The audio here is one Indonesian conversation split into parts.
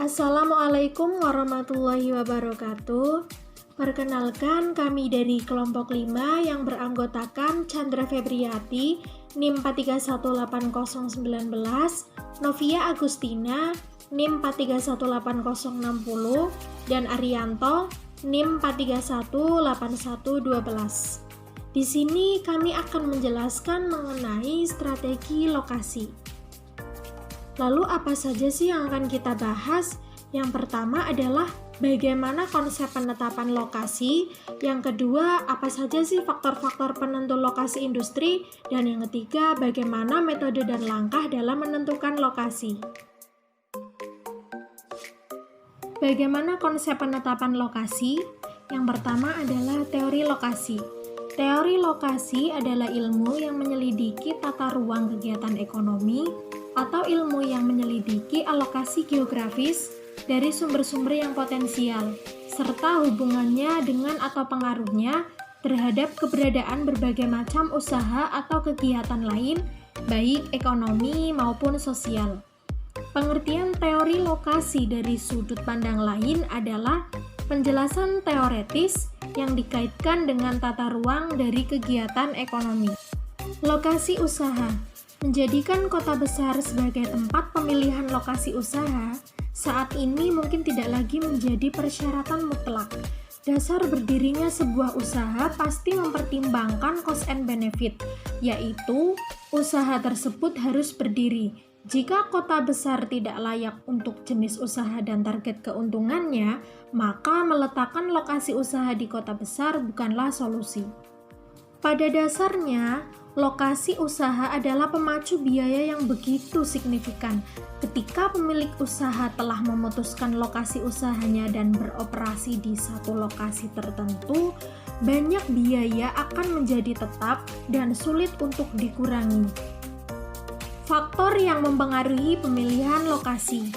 Assalamualaikum warahmatullahi wabarakatuh. Perkenalkan, kami dari kelompok 5 yang beranggotakan Chandra Febriati, NIM 4318019, Novia Agustina, NIM 4318060, dan Arianto, NIM 4318112. Di sini kami akan menjelaskan mengenai strategi lokasi. Lalu apa saja sih yang akan kita bahas? Yang pertama adalah bagaimana konsep penetapan lokasi. Yang kedua, apa saja sih faktor-faktor penentu lokasi industri? Dan yang ketiga, bagaimana metode dan langkah dalam menentukan lokasi. Bagaimana konsep penetapan lokasi? Yang pertama adalah teori lokasi. Teori lokasi adalah ilmu yang menyelidiki tata ruang kegiatan ekonomi atau ilmu yang menyelidiki alokasi geografis dari sumber-sumber yang potensial, serta hubungannya dengan atau pengaruhnya terhadap keberadaan berbagai macam usaha atau kegiatan lain, baik ekonomi maupun sosial. Pengertian teori lokasi dari sudut pandang lain adalah penjelasan teoretis yang dikaitkan dengan tata ruang dari kegiatan ekonomi. Lokasi usaha menjadikan kota besar sebagai tempat pemilihan lokasi usaha saat ini mungkin tidak lagi menjadi persyaratan mutlak. Dasar berdirinya sebuah usaha pasti mempertimbangkan cost and benefit, yaitu usaha tersebut harus berdiri. Jika kota besar tidak layak untuk jenis usaha dan target keuntungannya, maka meletakkan lokasi usaha di kota besar bukanlah solusi. Pada dasarnya, lokasi usaha adalah pemacu biaya yang begitu signifikan. Ketika pemilik usaha telah memutuskan lokasi usahanya dan beroperasi di satu lokasi tertentu, banyak biaya akan menjadi tetap dan sulit untuk dikurangi. Faktor yang mempengaruhi pemilihan lokasi.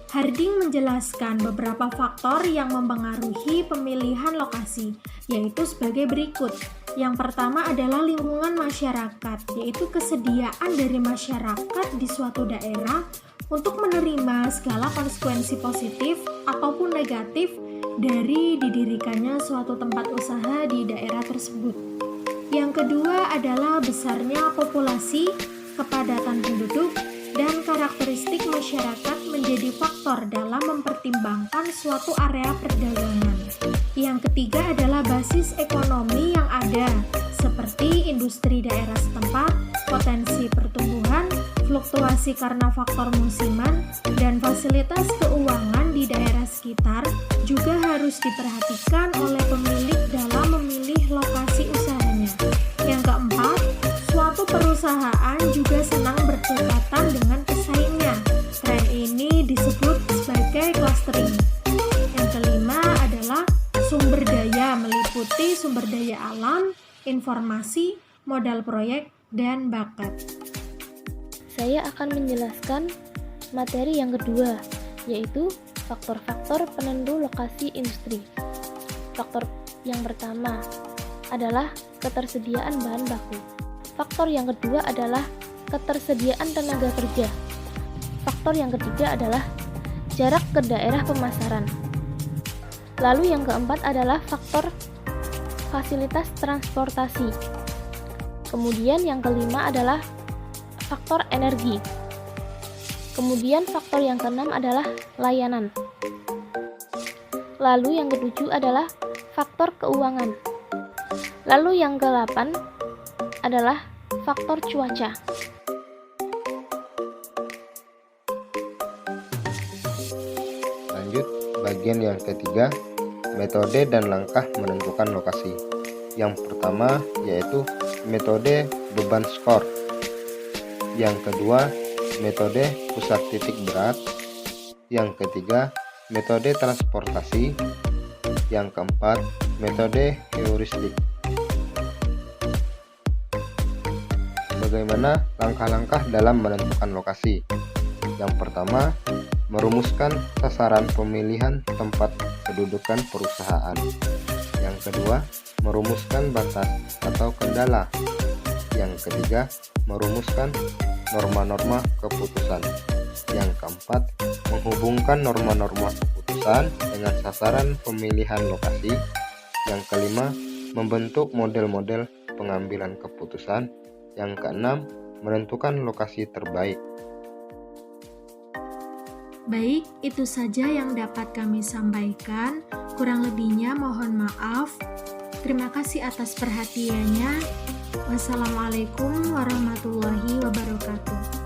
Harding menjelaskan beberapa faktor yang mempengaruhi pemilihan lokasi, yaitu sebagai berikut. Yang pertama adalah lingkungan masyarakat, yaitu kesediaan dari masyarakat di suatu daerah untuk menerima segala konsekuensi positif ataupun negatif dari didirikannya suatu tempat usaha di daerah tersebut. Yang kedua adalah besarnya populasi, kepadatan penduduk, dan karakteristik masyarakat menjadi faktor dalam mempertimbangkan suatu area perdagangan. Yang ketiga adalah basis ekonomi yang ada, seperti industri daerah setempat, potensi pertumbuhan, fluktuasi karena faktor musiman, dan fasilitas keuangan di daerah sekitar juga harus diperhatikan oleh pemilik dalam memilih lokasi usahanya. Yang keempat, suatu perusahaan juga senang berdekatan dengan pesaingnya. Tren ini disebut sebagai clustering. Yang kelima adalah sumber daya, meliputi sumber daya alam, informasi, modal proyek, dan bakat. Saya akan menjelaskan materi yang kedua, yaitu faktor-faktor penentu lokasi industri. Faktor yang pertama adalah ketersediaan bahan baku. Faktor yang kedua adalah ketersediaan tenaga kerja. Faktor yang ketiga adalah jarak ke daerah pemasaran. Lalu yang keempat adalah faktor fasilitas transportasi. Kemudian yang kelima adalah faktor energi. Kemudian faktor yang keenam adalah layanan. Lalu yang ketujuh adalah faktor keuangan. Lalu yang kedelapan adalah faktor cuaca. Lanjut, bagian yang ketiga, metode dan langkah menentukan lokasi. Yang pertama yaitu metode beban skor. Yang kedua, metode pusat titik berat. Yang ketiga, metode transportasi. Yang keempat, metode heuristik. Bagaimana langkah-langkah dalam menentukan lokasi? Yang pertama, merumuskan sasaran pemilihan tempat kedudukan perusahaan. Yang kedua, merumuskan batas atau kendala. Yang ketiga, merumuskan norma-norma keputusan. Yang keempat, menghubungkan norma-norma keputusan dengan sasaran pemilihan lokasi. Yang kelima, membentuk model-model pengambilan keputusan. Yang keenam, menentukan lokasi terbaik. Baik, itu saja yang dapat kami sampaikan. Kurang lebihnya mohon maaf. Terima kasih atas perhatiannya. Wassalamualaikum warahmatullahi wabarakatuh.